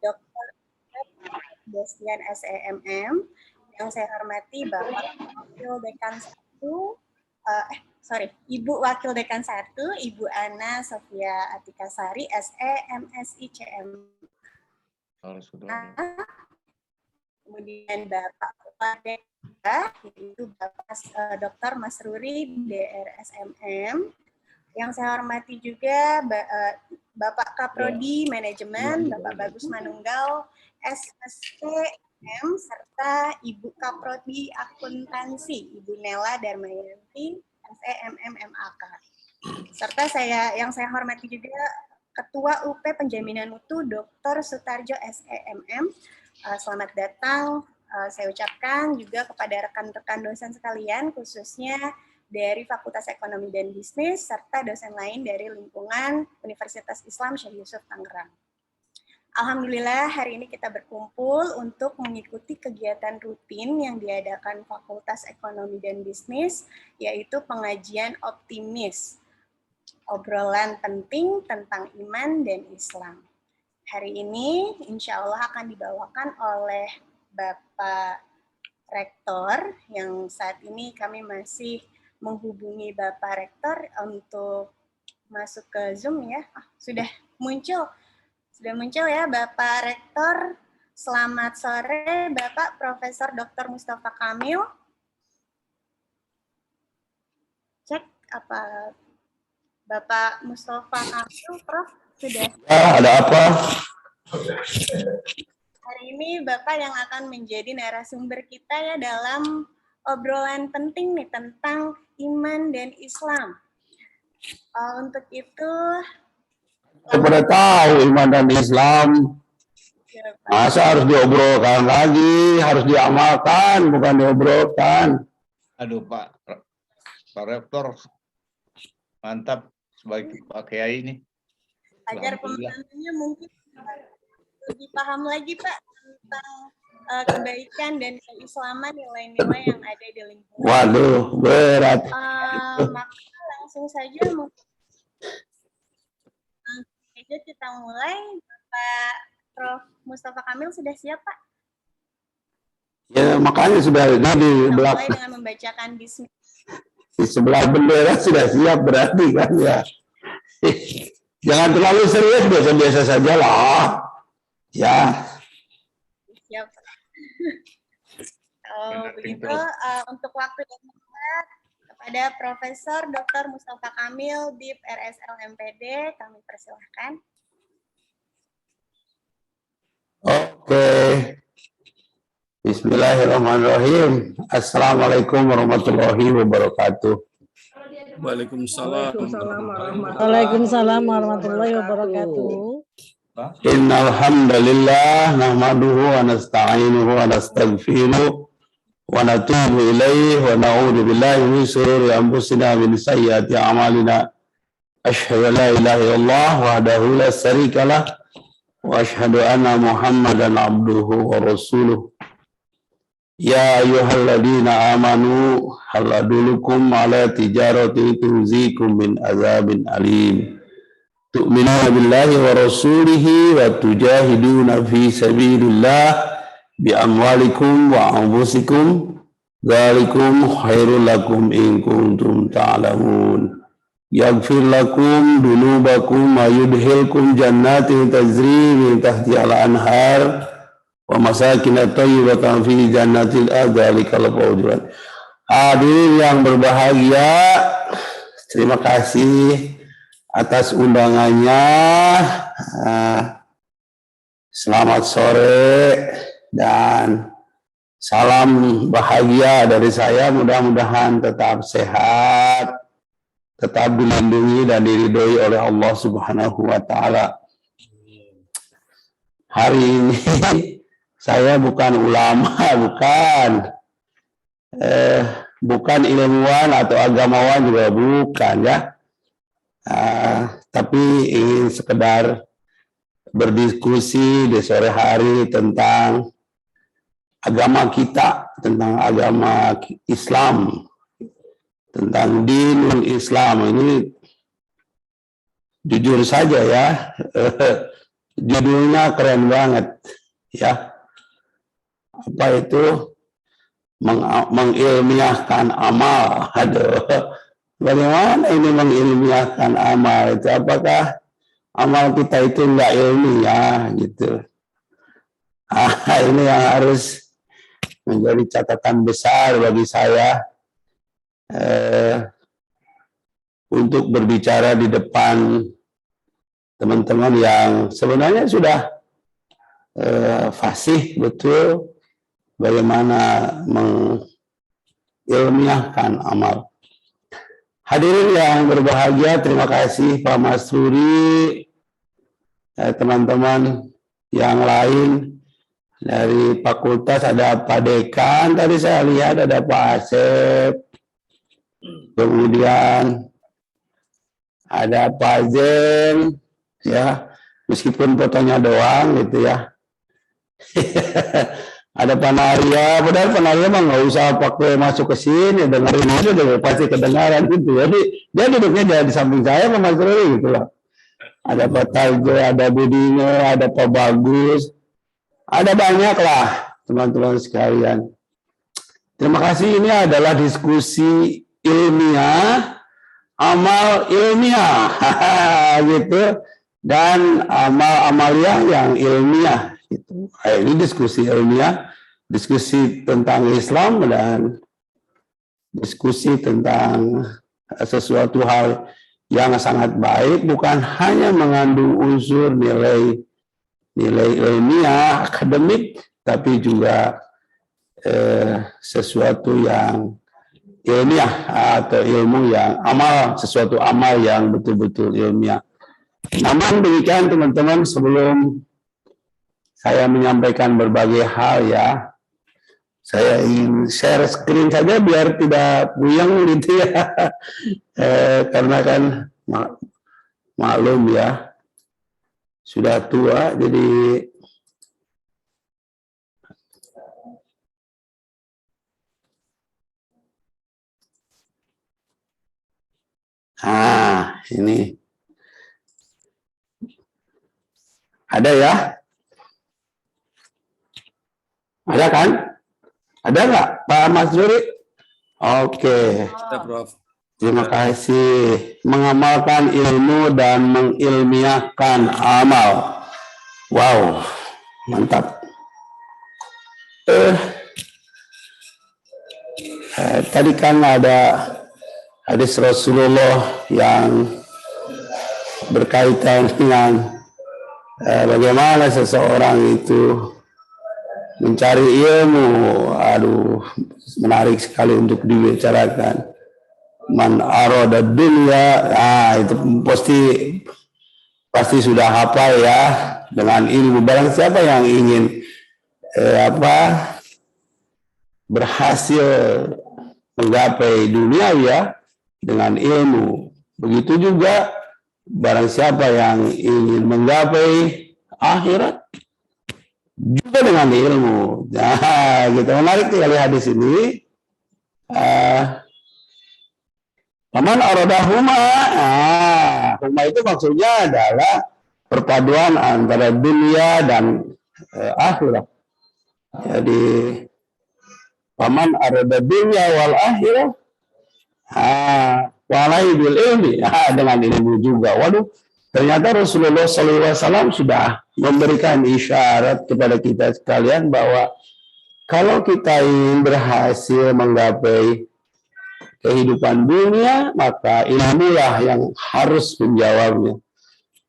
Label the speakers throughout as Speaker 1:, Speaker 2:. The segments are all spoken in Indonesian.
Speaker 1: Dr. Destian SEMM. Yang saya hormati Bapak Wakil Dekan 1, Ibu Wakil Dekan 1, Ibu Ana Sofia Atikasari, SE MSI CM. Kemudian Bapak Kepala Deka, yaitu Bapak Dr. Masruri DRSMM. Yang saya hormati juga Bapak Kaprodi Manajemen, Bapak Bagus Manunggal SSTM, serta Ibu Kaprodi Akuntansi, Ibu Nela Darmayanti SEMMMAK. Serta yang saya hormati juga Ketua UP Penjaminan Mutu Dr. Sutarjo SEMM. Selamat datang, saya ucapkan juga kepada rekan-rekan dosen sekalian, khususnya dari Fakultas Ekonomi dan Bisnis, serta dosen lain dari lingkungan Universitas Islam Syekh Yusuf Tangerang. Alhamdulillah hari ini kita berkumpul untuk mengikuti kegiatan rutin yang diadakan Fakultas Ekonomi dan Bisnis, yaitu pengajian optimis, obrolan penting tentang iman dan Islam. Hari ini insya Allah akan dibawakan oleh Bapak Rektor, yang saat ini kami masih menghubungi Bapak Rektor untuk masuk ke Zoom ya. Sudah muncul ya Bapak Rektor. Selamat sore Bapak Profesor Dr. Mustafa Kamil. Cek apa Bapak Mustafa Kamil, Prof. Sudah.
Speaker 2: Ada apa?
Speaker 1: Hari ini Bapak yang akan menjadi narasumber kita ya dalam obrolan penting nih tentang iman dan Islam. Untuk itu,
Speaker 2: Pada tahu iman dan Islam, masa harus diobrolkan lagi, harus diamalkan, bukan diobrolkan.
Speaker 3: Aduh Pak Rektor, mantap sebagai Pak Kiai ini.
Speaker 1: Agar pembantunya mungkin lebih paham lagi Pak tentang kebaikan dan keislaman, nilai-nilai yang ada di lingkungan.
Speaker 2: Waduh, berat.
Speaker 1: Maka langsung saja kita mulai. Pak Prof. Mustafa Kamil sudah siap Pak?
Speaker 2: Ya makanya sudah di
Speaker 1: belakang. Mulai dengan membacakan bismillah.
Speaker 2: Di sebelah bendera sudah siap berarti kan ya. Jangan terlalu serius, biasa-biasa saja lah. Ya.
Speaker 1: Siap. Begitu, untuk waktu yang tepat kepada Profesor Dr. Mustafa Kamil, DIP RSL MPD, kami persilahkan.
Speaker 2: Oke. Bismillahirrahmanirrahim. Assalamualaikum warahmatullahi wabarakatuh.
Speaker 4: Waalaikumsalam
Speaker 5: warahmatullahi wabarakatuh.
Speaker 2: Innal hamdalillah nahmaduhu wa nasta'inuhu wa nastaghfiruh wa natubu ilaihi wa na'udzu billahi min shururi anfusina wa min sayyiati a'malina. Asyhadu an la ilaha illallah wahdahu la syarika lah wa asyhadu anna Muhammadan abduhu wa rasuluh. Ya ayyuhalladzina amanu hal adullukum ala tijaratin tunzikum min azabin alim. Tu'minuna billahi wa rasulihi wa tujahiduna fi sabilillah bi amwalikum wa anfusikum. Dzalikum khairul lakum in kuntum ta'lamun. Yaghfir lakum dunubakum wa yudkhilkum jannatin tajri min tahtiha al-anhar wa masakin thayyibatan fi jannatil adzalikal fawzul. Hadirin yang berbahagia, terima kasih atas undangannya. Selamat sore dan salam bahagia dari saya. Mudah-mudahan tetap sehat, tetap dilindungi dan diridhoi oleh Allah Subhanahu wa taala. Hari ini saya bukan ulama, bukan ilmuwan atau agamawan juga bukan ya. Tapi ingin sekedar berdiskusi di sore hari tentang agama kita, tentang agama Islam, tentang dinul Islam. Ini jujur saja ya, judulnya keren banget, ya. Apa itu? Mengilmiahkan amal. Aduh, bagaimana ini mengilmiahkan amal itu? Apakah amal kita itu enggak ilmiah gitu? Ini yang harus menjadi catatan besar bagi saya untuk berbicara di depan teman-teman yang sebenarnya sudah fasih betul bagaimana mengilmiahkan amal. Hadirin yang berbahagia, terima kasih Pak Masruri, teman-teman yang lain dari fakultas, ada Pak Dekan, tadi saya lihat ada Pak Asep, kemudian ada Pak Zen, ya, meskipun fotonya doang gitu ya. Ada Pak Naria, padahal Pak Naria mah nggak usah pakai masuk ke sini, dengerin aja deh, pasti kedengaran gitu. Jadi dia duduknya di samping saya, Pak Masruri gitu lah. Ada Pak Tarjo, ada Budino, ada Pak Bagus, ada banyak lah teman-teman sekalian. Terima kasih, ini adalah diskusi ilmiah, amal ilmiah, gitu, dan amal amaliah yang ilmiah. Gitu. Ini diskusi ilmiah, diskusi tentang Islam dan diskusi tentang sesuatu hal yang sangat baik, bukan hanya mengandung unsur nilai ilmiah, akademik, tapi juga sesuatu yang ilmiah atau ilmu yang amal, sesuatu amal yang betul-betul ilmiah. Namun demikian teman-teman, sebelum saya menyampaikan berbagai hal ya, saya ingin share screen saja biar tidak puyeng gitu ya, karena kan maklum ya, sudah tua, jadi ini ada ya, ada kan, ada nggak Pak Masruri? Oke. Terima kasih. Mengamalkan ilmu dan mengilmiahkan amal. Wow, mantap. Tadi kan ada hadis Rasulullah yang berkaitan dengan bagaimana seseorang itu mencari ilmu. Aduh, menarik sekali untuk dibicarakan. Man arada dunya, itu pasti sudah hafal ya dengan ilmu. Barang siapa yang ingin berhasil menggapai dunia ya dengan ilmu, begitu juga barang siapa yang ingin menggapai akhirat juga dengan ilmu. Nah, gitu, menarik sekali hadis ini. Paman aradahuma, huma itu maksudnya adalah perpaduan antara dunia dan akhirat. Jadi paman arada dunia wal akhirat, walai bil ilmi, dengan ilmu juga. Waduh, ternyata Rasulullah SAW sudah memberikan isyarat kepada kita sekalian bahwa kalau kita ingin berhasil menggapai kehidupan dunia, maka ilmulah yang harus menjawabnya.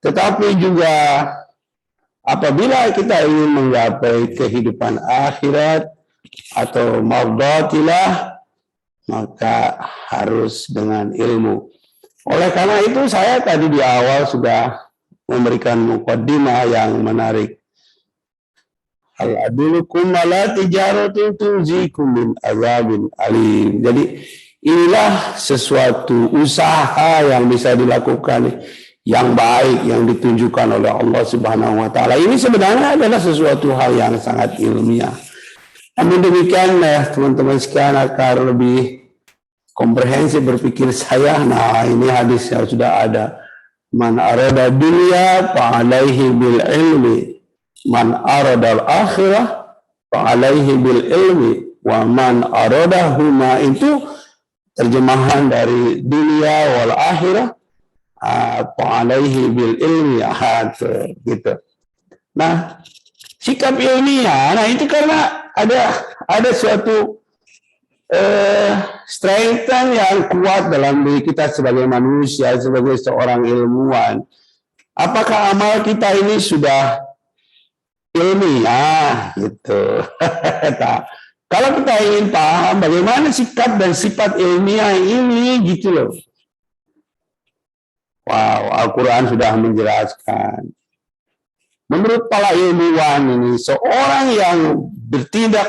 Speaker 2: Tetapi juga apabila kita ingin menggapai kehidupan akhirat atau mardatilah, maka harus dengan ilmu. Oleh karena itu saya tadi di awal sudah memberikan muqaddimah yang menarik. Al-adulukum ala tijaratin tunzikum min azabin alim. Jadi inilah sesuatu usaha yang bisa dilakukan yang baik yang ditunjukkan oleh Allah Subhanahu wa taala. Ini sebenarnya adalah sesuatu hal yang sangat ilmiah. Namun demikian teman-teman sekalian, agar lebih komprehensif berpikir saya, nah ini hadis yang sudah ada Man arada dunya fa'alaihi bil ilmi, man arada al-akhirah fa'alaihi bil ilmi, wa man arada huma. Itu terjemahan dari dunia wal akhirah fa'alaihi bil ilmi, gitu. Nah, sikap ilmiah, nah itu karena ada suatu strength yang kuat dalam diri kita sebagai manusia, sebagai seorang ilmuwan. Apakah amal kita ini sudah ilmiah gitu? Kalau kita ingin paham bagaimana sikap dan sifat ilmiah ini, gitu loh. Wow, Al-Quran sudah menjelaskan. Menurut para ilmuwan ini, seorang yang bertindak,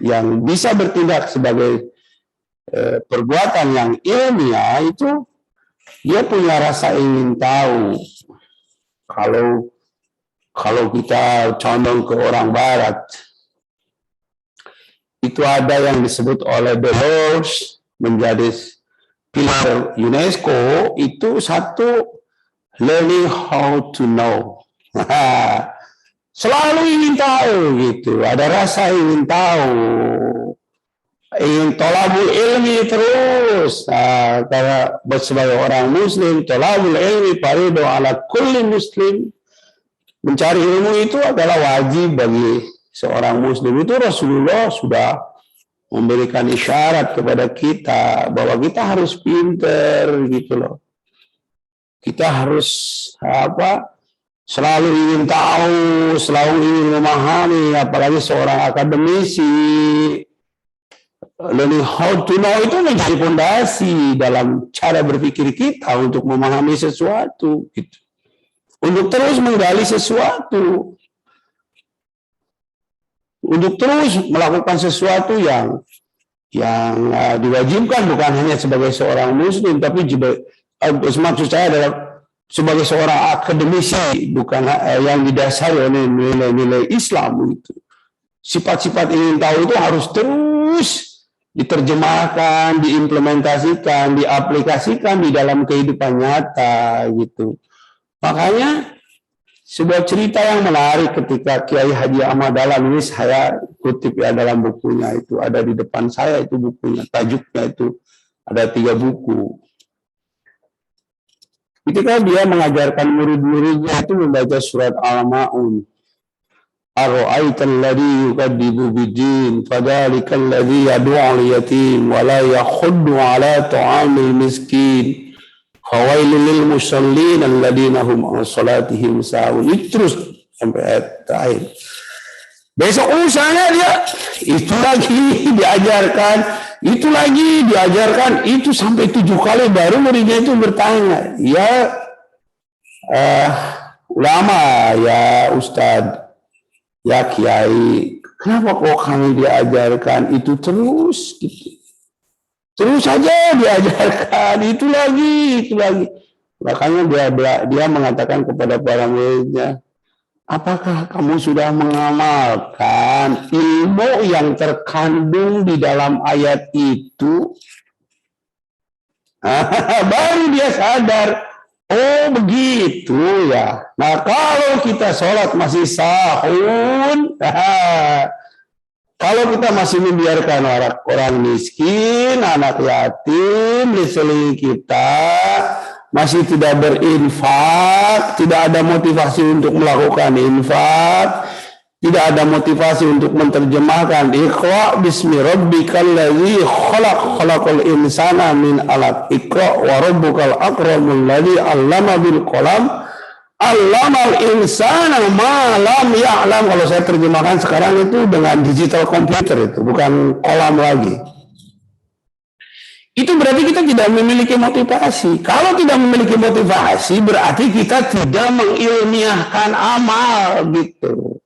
Speaker 2: yang bisa bertindak sebagai perbuatan yang ilmiah itu, dia punya rasa ingin tahu. Kalau kita condong ke orang Barat, itu ada yang disebut oleh Delors menjadi pilar UNESCO, itu satu, learning how to know. Selalu ingin tahu gitu, ada rasa ingin tahu, ingin tolabul ilmi terus. Karena sebagai orang muslim, tolabul ilmi fardhu ala kulli muslim. Mencari ilmu itu adalah wajib bagi seorang muslim. Itu Rasulullah sudah memberikan isyarat kepada kita bahwa kita harus pinter gitu loh. Kita harus selalu ingin tahu, selalu ingin memahami, apalagi seorang akademisi. Learning how to know itu menjadi fondasi dalam cara berpikir kita untuk memahami sesuatu, gitu. Untuk terus menggali sesuatu, untuk terus melakukan sesuatu yang diwajibkan, bukan hanya sebagai seorang muslim, tapi juga maksud saya adalah sebagai seorang akademisi, bukan yang didasari oleh nilai-nilai Islam itu. Sifat-sifat ingin tahu itu harus terus diterjemahkan, diimplementasikan, diaplikasikan di dalam kehidupan nyata gitu. Makanya sebuah cerita yang menarik ketika Kiai Haji Ahmad Dahlan, ini saya kutip ya dalam bukunya, itu ada di depan saya, itu bukunya, tajuknya itu ada 3 buku. Ketika dia mengajarkan murid-muridnya itu membaca surat Al-Ma'un. Ar-ra'aital ladzi yukadzibu bid-din fadzalikal ladzi yad'u al-yatim wa la yakhuddu 'ala ta'amil miskin. Fawailul lil musallin alladziina hum 'an shalatihim sahun. Terus sampai ayat terakhir. Besok usahanya dia itu lagi diajarkan, itu lagi diajarkan, itu sampai 7 kali baru muridnya itu bertanya, ya ulama, ya ustadz, ya kiai, kenapa kok kami diajarkan itu terus gitu? Terus saja diajarkan, itu lagi. Makanya dia mengatakan kepada para muridnya, apakah kamu sudah mengamalkan ilmu yang terkandung di dalam ayat itu? Baru dia sadar, oh begitu ya. Nah kalau kita sholat masih sahun, kalau kita masih membiarkan orang miskin, anak yatim di sekeliling kita, masih tidak berinfak, tidak ada motivasi untuk melakukan infak, tidak ada motivasi untuk menerjemahkan Iqra bismi rabbikal ladzi khalaq, khalaqal insana min 'alaq, Iqra wa rabbukal akramul ladzi 'allama bil qalam, 'allamal insana ma lam ya'lam. Kalau saya terjemahkan sekarang itu dengan digital komputer, itu bukan kolam lagi. Itu berarti kita tidak memiliki motivasi. Kalau tidak memiliki motivasi, berarti kita tidak mengilmiahkan amal gitu.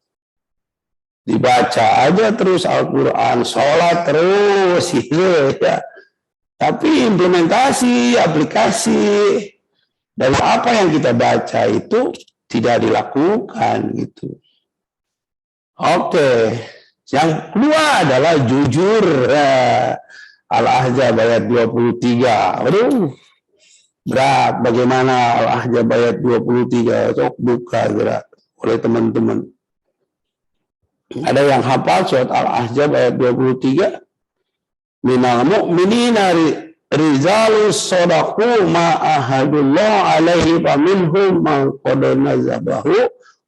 Speaker 2: Dibaca aja terus Al-Quran, sholat terus gitu ya. Tapi implementasi, aplikasi dari apa yang kita baca itu tidak dilakukan gitu. Oke. Yang kedua adalah jujur. Al-Ahzab ayat 23. Aduh. berat. Bagaimana Al-Ahzab ayat 23? Sok buka gerak oleh teman-teman. Ada yang hafal surat Al-Ahzab ayat 23? Minal mu'minina rizalus sadaqu ma ahadullah alaihi wa minhum man qad nazabahu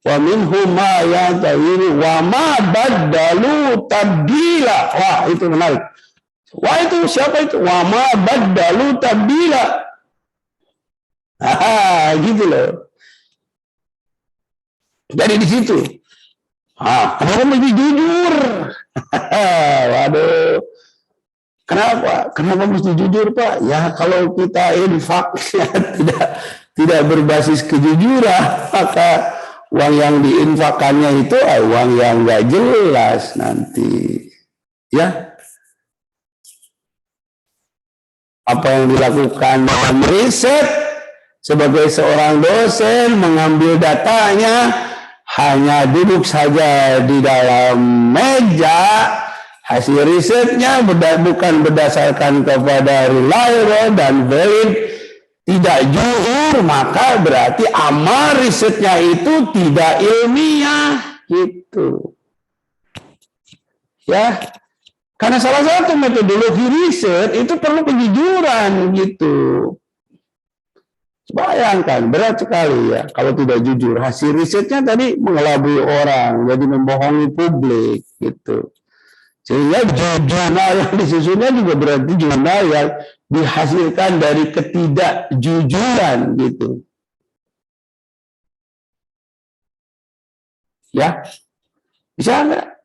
Speaker 2: wa minhum ma yatawiru wa ma baddalu tabdila. Wah, itu menarik. Wah, itu siapa itu? Wa ma baddalu tabdila. Gitu loh. Jadi di situ. Kenapa mesti jujur? Waduh. Kenapa mesti jujur, Pak? Ya kalau kita infaknya tidak berbasis kejujuran, maka uang yang diinfakannya itu uang yang nggak jelas nanti. Ya. Apa yang dilakukan dalam riset sebagai seorang dosen, mengambil datanya, hanya duduk saja di dalam meja, hasil risetnya bukan berdasarkan kepada reliable dan valid, tidak jujur, maka berarti amal risetnya itu tidak ilmiah, gitu. Ya, karena salah satu metodologi riset itu perlu kejujuran, gitu. Bayangkan, berat sekali ya kalau tidak jujur. Hasil risetnya tadi mengelabui orang, jadi membohongi publik, gitu. Sehingga jurnal yang disusunnya juga berarti jurnal yang dihasilkan dari ketidakjujuran, gitu. Ya, bisa nggak?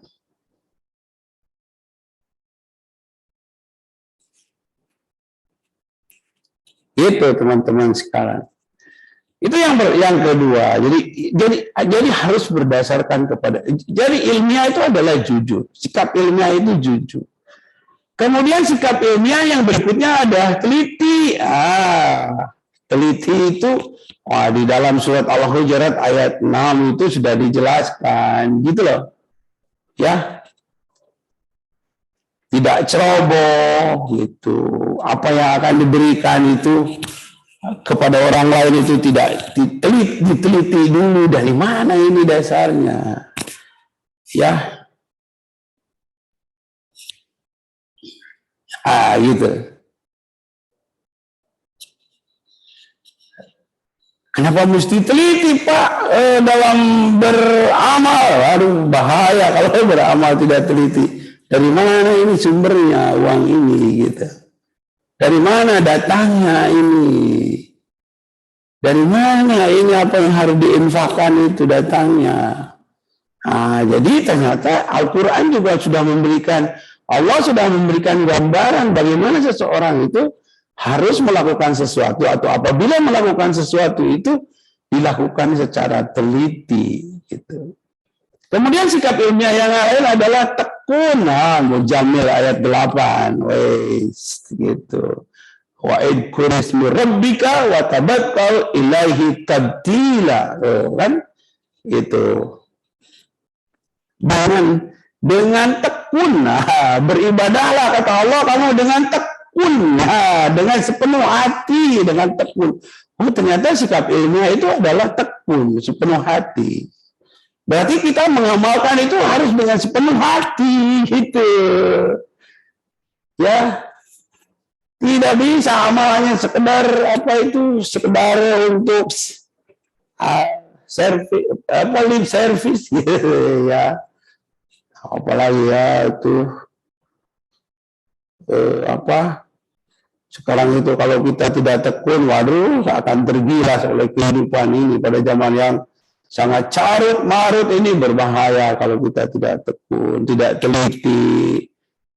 Speaker 2: Itu teman-teman sekarang. Itu yang kedua. Jadi harus berdasarkan kepada. Jadi ilmiah itu adalah jujur. Sikap ilmiah itu jujur. Kemudian sikap ilmiah yang berikutnya ada teliti. Teliti itu di dalam surat Al-Hujurat ayat 6 itu sudah dijelaskan, gitu loh. Ya. Tidak ceroboh, gitu. Apa yang akan diberikan itu kepada orang lain itu tidak diteliti dulu dari mana ini dasarnya, ya, gitu. Kenapa mesti teliti, Pak, dalam beramal? Aduh, bahaya kalau beramal tidak teliti. Dari mana ini sumbernya uang ini, gitu. Dari mana datangnya ini? Dari mana ini apa yang harus diinfakkan itu datangnya? Jadi ternyata Al-Quran juga sudah memberikan, Allah sudah memberikan gambaran bagaimana seseorang itu harus melakukan sesuatu, atau apabila melakukan sesuatu itu dilakukan secara teliti, gitu. Kemudian sikap ilmiah yang lain adalah tekun. Mujammil ayat 8. Gitu. Wa idkur ismi rabbika wa tabattal ilaihi tabdila. Kan? Itu. Dengan tekun. Beribadahlah kata Allah kamu dengan tekun. Dengan sepenuh hati, dengan tekun. Ternyata sikap ilmiah itu adalah tekun, sepenuh hati. Berarti kita mengamalkan itu harus dengan sepenuh hati, gitu. Ya, tidak bisa amalannya sekedar sekedar untuk lip service, gitu ya. Apalagi ya itu sekarang itu kalau kita tidak tekun, waduh, akan tergilas oleh kehidupan ini pada zaman yang sangat carut marut. Ini berbahaya kalau kita tidak tekun, tidak teliti.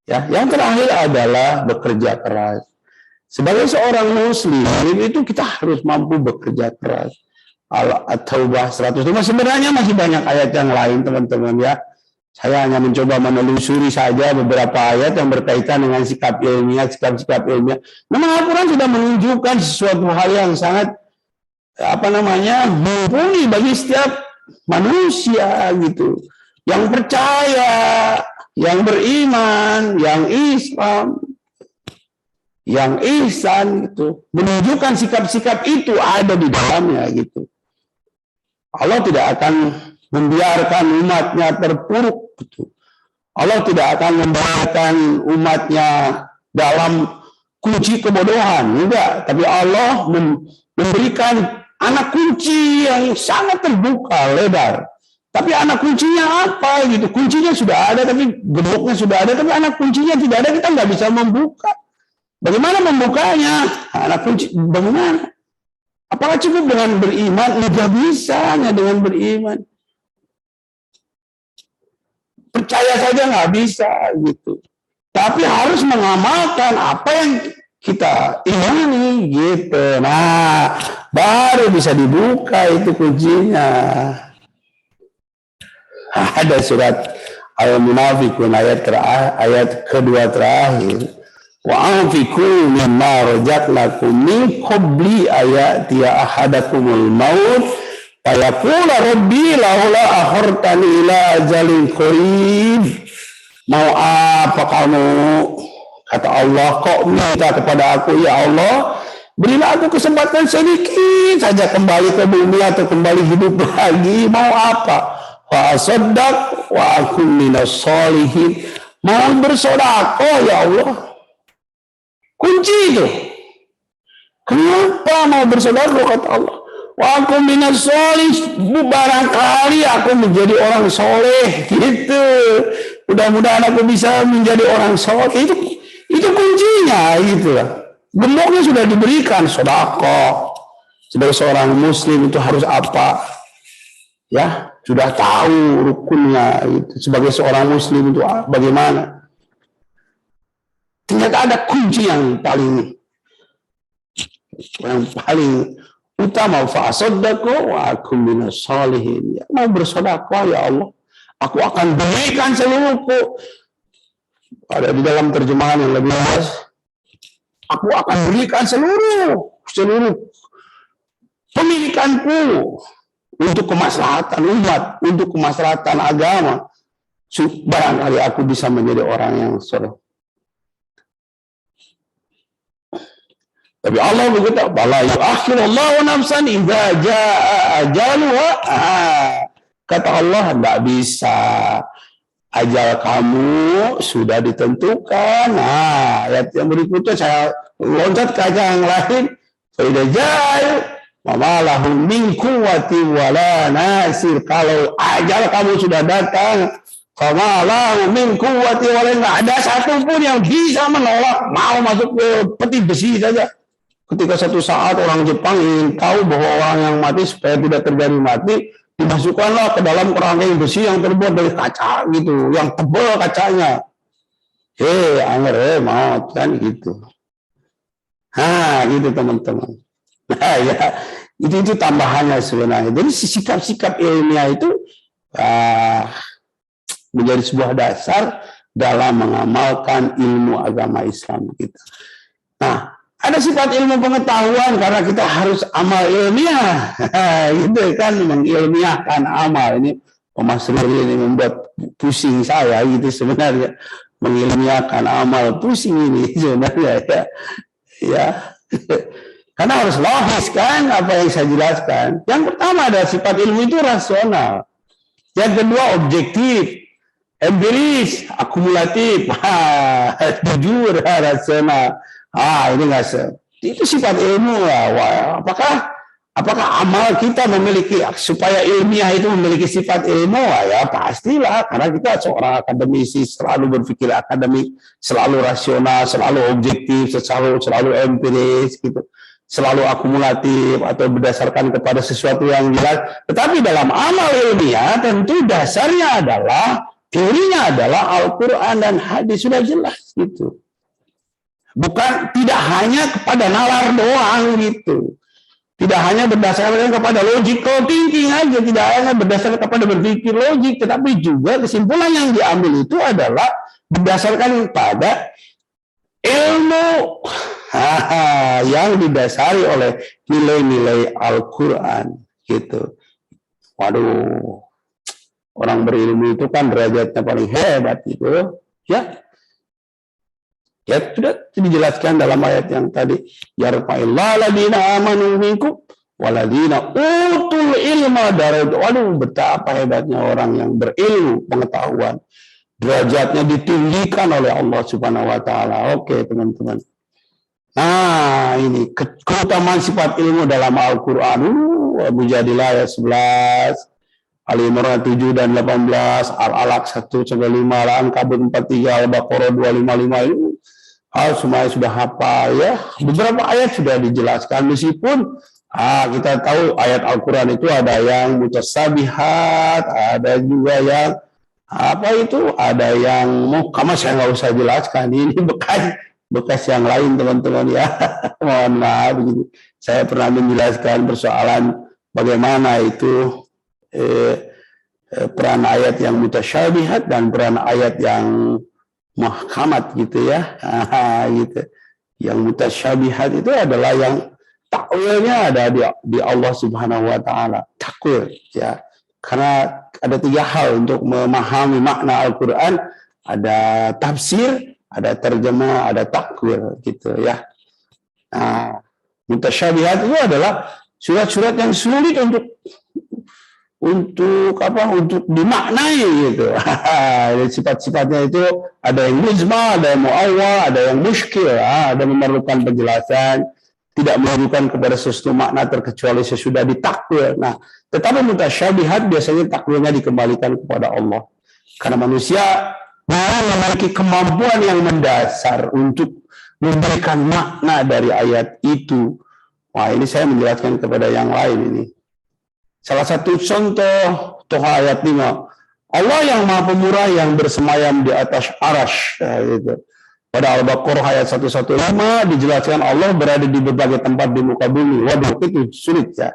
Speaker 2: Ya, yang terakhir adalah bekerja keras. Sebagai seorang muslim itu kita harus mampu bekerja keras. At-Taubah 105. Sebenarnya masih banyak ayat yang lain, teman-teman, ya. Saya hanya mencoba menelusuri saja beberapa ayat yang berkaitan dengan sikap ilmiah, sikap ilmiah. Memang Al-Quran sudah menunjukkan sesuatu hal yang sangat mumpuni bagi setiap manusia, gitu, yang percaya, yang beriman, yang Islam. yang ihsan gitu, menunjukkan sikap-sikap itu ada di dalamnya gitu. Allah tidak akan membiarkan umatnya terpuruk gitu. Allah tidak akan membiarkan umatnya dalam kunci kebodohan, enggak. Tapi Allah memberikan anak kunci yang sangat terbuka, lebar. Tapi anak kuncinya apa gitu? Kuncinya sudah ada, tapi gemboknya sudah ada, tapi anak kuncinya tidak ada, kita nggak bisa membuka. Bagaimana membukanya? Anak kunci, bagaimana? Apakah cukup dengan beriman? Nggak bisa hanya dengan beriman. Percaya saja nggak bisa gitu. Tapi harus mengamalkan apa yang kita imani gitu. Nah, baru bisa dibuka itu kuncinya. Ada surat Al-Munafiqun ayat kedua terakhir. Wa anfiqu mimma razaqnakum min qabli ayati ahadakumul maut fayaqula rabbi laula akhartani ila ajalin qarib. Mau apa kamu? Kata Allah, kok minta kepada aku, ya Allah, berilah aku kesempatan sedikit saja kembali ke bumi atau kembali hidup lagi. Mau apa? Wa asaddaq wa akun minas sholihin. Mau bersedekah, ya Allah. Kunci itu. Kenapa mau bersedekah, kata Allah? Wa akun minas sholihin. Barangkali aku menjadi orang soleh. Gitu. Mudah-mudahan aku bisa menjadi orang soleh. Itu kuncinya, gitulah. Gemboknya sudah diberikan, sedekah. Sebagai seorang muslim itu harus apa? Ya, sudah tahu rukunnya gitu. Sebagai seorang muslim itu bagaimana? Ternyata ada kunci yang paling utama, fa asaddaqu wa akum minas sholihin. Ya, mau bersedekah, ya Allah, aku akan berikan seluruhku. Ada di dalam terjemahan yang lebih luas, aku akan berikan seluruh pemilikanku untuk kemaslahatan umat, untuk kemaslahatan agama. Barangkali aku bisa menjadi orang yang soleh. Tapi Allah berkata, bala yu'akhirullahu nafsan idza jaa ajaluha. Kata Allah, tidak bisa. Ajal kamu sudah ditentukan. Nah, ayat yang berikutnya saya loncat ke ayat yang lain. Faidah jaya, mamalahum min quwwati wala nasir. Kalau ajal kamu sudah datang, mamalahum min quwwati wala, nggak ada satupun yang bisa menolak. Mau masuk ke peti besi saja. Ketika satu saat orang Jepang ingin tahu bahwa orang yang mati supaya tidak terjadi mati, dimasukkanlah ke dalam kerangkeng besi yang terbuat dari kaca gitu, yang tebal kacanya. Anger maut kan gitu. Gitu teman-teman. Nah ya, itu tambahannya sebenarnya. Jadi sikap-sikap ilmiah itu menjadi sebuah dasar dalam mengamalkan ilmu agama Islam kita. Nah, ada sifat ilmu pengetahuan karena kita harus amal ilmiah, gitu kan, mengilmiahkan amal. Ini Mas Ruri ini membuat pusing saya gitu sebenarnya, mengilmiahkan amal, pusing ini sebenarnya ya. Karena harus logis kan apa yang saya jelaskan. Yang pertama ada sifat ilmu itu rasional, yang kedua objektif, empiris, akumulatif, jujur, rasional. Ini nggak itu sifat ilmu lah. Apakah amal kita memiliki supaya ilmiah itu memiliki sifat ilmu? Ya pastilah, karena kita seorang akademisi selalu berpikir akademik, selalu rasional, selalu objektif, selalu empiris gitu, selalu akumulatif atau berdasarkan kepada sesuatu yang jelas. Tetapi dalam amal ilmiah tentu dasarnya adalah, teorinya adalah Al-Quran dan hadis sudah jelas gitu. Bukan, tidak hanya kepada nalar doang gitu. Tidak hanya berdasarkan kepada logical thinking aja, tidak hanya berdasarkan kepada berpikir logik, tetapi juga kesimpulan yang diambil itu adalah berdasarkan pada ilmu yang didasari oleh nilai-nilai Al-Quran gitu. Waduh, orang berilmu itu kan derajatnya paling hebat gitu ya. Ya sudah dijelaskan dalam ayat yang tadi. Yarfa'illahu alladziina aamanu minkum walladziina utul ilma darajat. Waduh, betapa hebatnya orang yang berilmu, pengetahuan. Derajatnya ditinggikan oleh Allah Subhanahu wa taala. Oke, teman-teman. Nah, ini keutamaan sifat ilmu dalam Al-Qur'an. Al-Mujadilah ayat 11, Al-Imran 7 dan 18, Al-Alaq 1-5, Al-Ankabut 43, Al-Baqarah 255 ini semuanya sudah hafal ya. Beberapa ayat sudah dijelaskan meskipun kita tahu ayat Al-Quran itu ada yang mutasabihat, ada juga yang ada yang muhkamat. Saya nggak usah jelaskan, ini bekas yang lain teman-teman ya. Mohon maaf begitu. Saya pernah menjelaskan persoalan bagaimana itu peran ayat yang mutasyabihat dan peran ayat yang muhkamat gitu ya. Gitu. Yang mutasyabihat itu adalah yang takwilnya ada di Allah Subhanahu wa taala. Takwil ya. Karena ada 3 hal untuk memahami makna Al-Qur'an, ada tafsir, ada terjemah, ada takwil gitu ya. Nah, mutasyabihat itu adalah surat-surat yang sulit untuk dimaknai gitu. Sifat-sifatnya itu ada yang mujmal, ada yang muawwal, ada yang muskil, ada memerlukan penjelasan, tidak menunjukkan kepada sesuatu makna terkecuali sesudah ditakwil. Nah, tetapi mutasyabihat biasanya takwilnya dikembalikan kepada Allah. Karena manusia memiliki kemampuan yang mendasar untuk memberikan makna dari ayat itu. Wah, ini saya menjelaskan kepada yang lain ini. Salah satu contoh Toha ayat 5. Allah yang Maha Pemurah yang bersemayam di atas arasy. Gitu. Pada Al-Baqarah ayat 115 dijelaskan Allah berada di berbagai tempat di muka bumi. Waduh, itu sulit ya.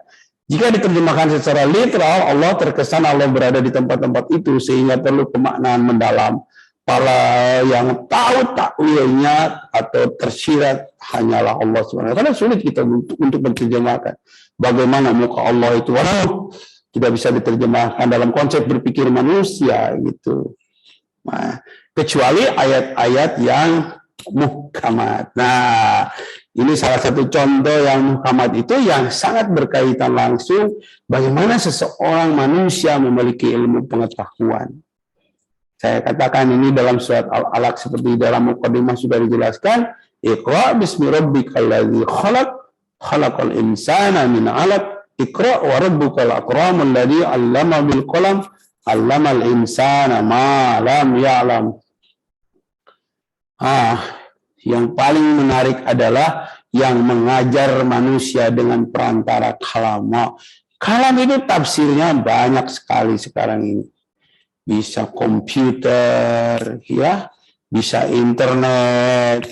Speaker 2: Jika diterjemahkan secara literal, Allah terkesan Allah berada di tempat-tempat itu sehingga perlu pemaknaan mendalam. Para yang tahu takwilnya atau tersirat hanyalah Allah SWT. Karena sulit kita untuk menerjemahkan. Bagaimana muka Allah itu, waduh, tidak bisa diterjemahkan dalam konsep berpikir manusia gitu. Nah, kecuali ayat-ayat yang muhkamat. Nah, ini salah satu contoh yang muhkamat itu yang sangat berkaitan langsung bagaimana seseorang manusia memiliki ilmu pengetahuan. Saya katakan ini dalam surat Al-Alaq seperti dalam mukadimah sudah dijelaskan. Iqra bismi rabbikal ladzi khalaq, khalaqal insana min 'alaq, iqra wa rabbukal akramul ladzi 'allama bil qalam, 'allamal insana ma lam ya'lam. Yang paling menarik adalah yang mengajar manusia dengan perantara kalam. Kalam itu tafsirnya banyak sekali sekarang ini. Bisa komputer, ya, bisa internet,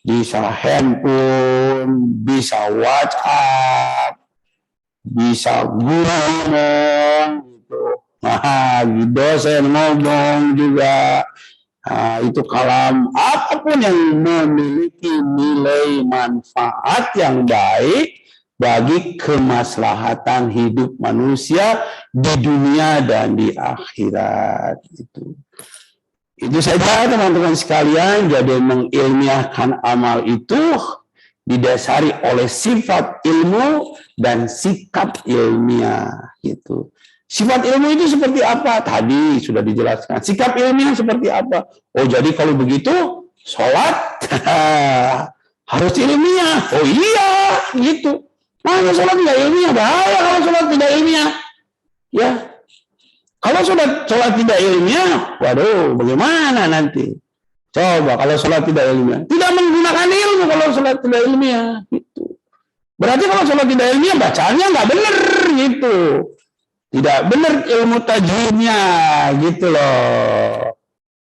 Speaker 2: bisa handphone, bisa WhatsApp, bisa guru ngomong, gitu. Dosen ngomong juga. Itu kalam, apapun yang memiliki nilai manfaat yang baik bagi kemaslahatan hidup manusia di dunia dan di akhirat. Itu saja teman-teman sekalian. Jadi mengilmiahkan amal itu didasari oleh sifat ilmu dan sikap ilmiah gitu. Sifat ilmu itu seperti apa? Tadi sudah dijelaskan. Sikap ilmiah seperti apa? Oh, jadi kalau begitu sholat harus ilmiah. Oh iya, gitu. Nah, sholat tidak ilmiah, bahaya kalau sholat tidak ilmiah. Ya, kalau sholat tidak ilmiah, waduh, bagaimana nanti? Coba kalau sholat tidak ilmiah, tidak menggunakan ilmu kalau sholat tidak ilmiah, gitu. Berarti kalau sholat tidak ilmiah, bacaannya nggak benar, gitu. Tidak benar ilmu tajwidnya, gitu loh.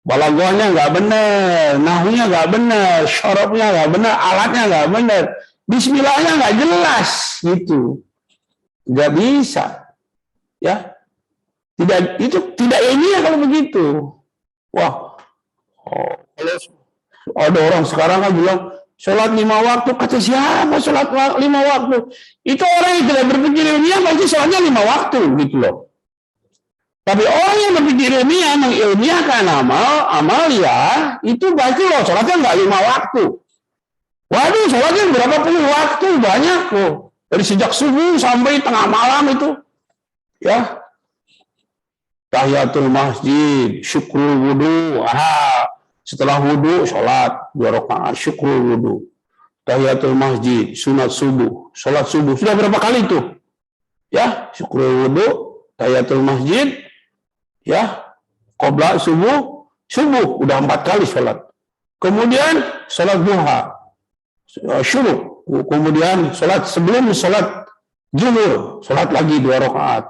Speaker 2: Balaghahnya nggak benar, nahwunya nggak benar, syarabnya nggak benar, alatnya nggak benar. Bismillahnya nggak jelas gitu, nggak bisa, ya. Tidak ilmiah kalau begitu. Wah, ada orang sekarang kan bilang sholat 5 waktu. Kata siapa sholat 5 waktu? Itu orang yang tidak berpikir ilmiah pasti sholatnya 5 waktu gitu loh. Tapi orang yang berpikir ilmiah, mengilmiahkan amalia, itu berarti loh, sholatnya nggak 5 waktu. Waduh, sholatnya berapa puluh waktu, banyak loh. Dari sejak subuh sampai tengah malam itu. Ya. Tahiyatul masjid, syukrul wudu. Setelah wudu, sholat 2 rakaat, syukrul wudu. Tahiyatul masjid, sunat subuh, sholat subuh. Sudah berapa kali itu? Ya, syukrul wudu, tahiyatul masjid, ya, qobla subuh, udah 4 kali sholat. Kemudian sholat duha, syuruk. Kemudian sholat sebelum sholat zuhur, sholat lagi 2 rakaat.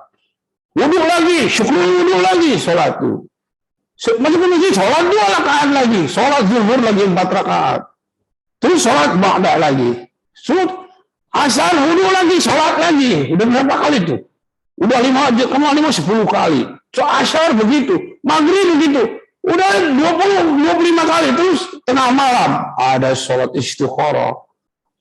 Speaker 2: Wudu lagi, syukur wudu lagi, sholat tuh. Masih sholat 2 rakaat lagi, sholat zuhur lagi 4 rakaat. Terus sholat ba'da lagi. Sholat asar wudu lagi, sholat lagi. Udah berapa kali tuh? Udah 10 kali. So asar begitu, maghrib begitu. Udah 25 kali. Terus tengah malam ada sholat istikharah,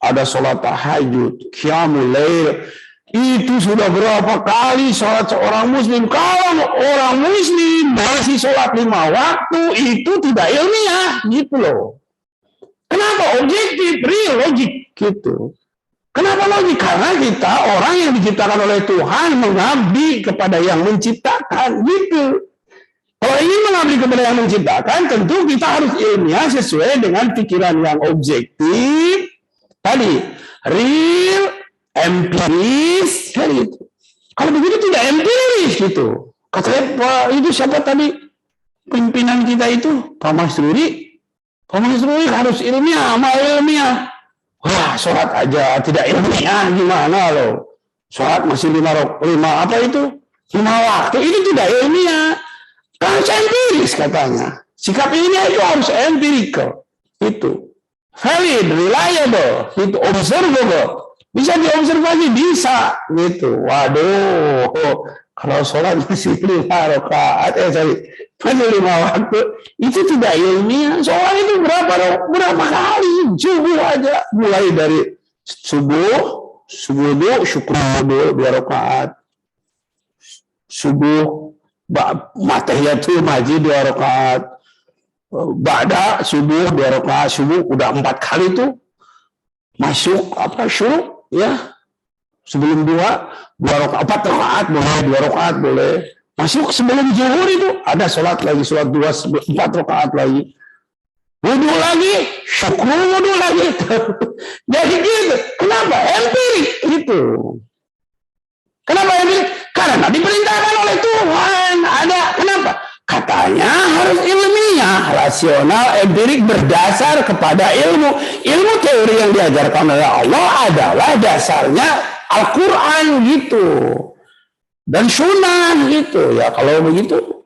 Speaker 2: ada sholat tahajud, qiyamul lail. Itu sudah berapa kali sholat seorang muslim. Kalau orang muslim masih sholat 5 waktu, itu tidak ilmiah, gitu loh. Kenapa? Objektif, real, logik, gitu. Kenapa logik? Karena kita orang yang diciptakan oleh Tuhan mengabdi kepada yang menciptakan, gitu. Kalau ingin mengabdi kepada yang menciptakan, tentu kita harus ilmiah sesuai dengan pikiran yang objektif. Tadi, real, empiris, gitu. Kalau begitu tidak empiris, gitu. Katanya, itu siapa tadi? Pimpinan kita itu, Pak Masruri. Pak Masruri harus ilmiah, amal ilmiah. Wah, sholat aja tidak ilmiah, gimana loh? Sholat masih 5 apa itu? 5 waktu, itu tidak ilmiah. Harus empiris katanya. Sikap ilmiah itu harus empirical. Itu. Valid, reliable, itu observable. Bisa diobservasi, bisa. Gitu. Waduh, kalau sholat masih 5 rakaat, masih 5 waktu, itu tidak ilmiah. Sholat itu berapa kali? Subuh aja. Mulai dari subuh, syukur wudu 2 rakaat. Subuh, tahiyatul masjid 2 rakaat. Ba'da subuh 2 rakaat, subuh udah 4 kali tuh. Masuk syuruk, ya. Sebelum 2 rakaat, 4 rakaat boleh, 2 rakaat boleh. Masuk sebelum zuhur itu ada sholat lagi, sholat 4 rakaat lagi. Wudu lagi, syukur wudu lagi. Jadi gitu. Kenapa? Empirik itu. Kenapa empirik? Karena diperintahkan oleh Tuhan. Ada. Kenapa? Katanya harus ilmiah, rasional, empirik, berdasar kepada ilmu. Ilmu teori yang diajarkan oleh Allah adalah dasarnya Al-Quran gitu. Dan sunnah gitu. Ya kalau begitu,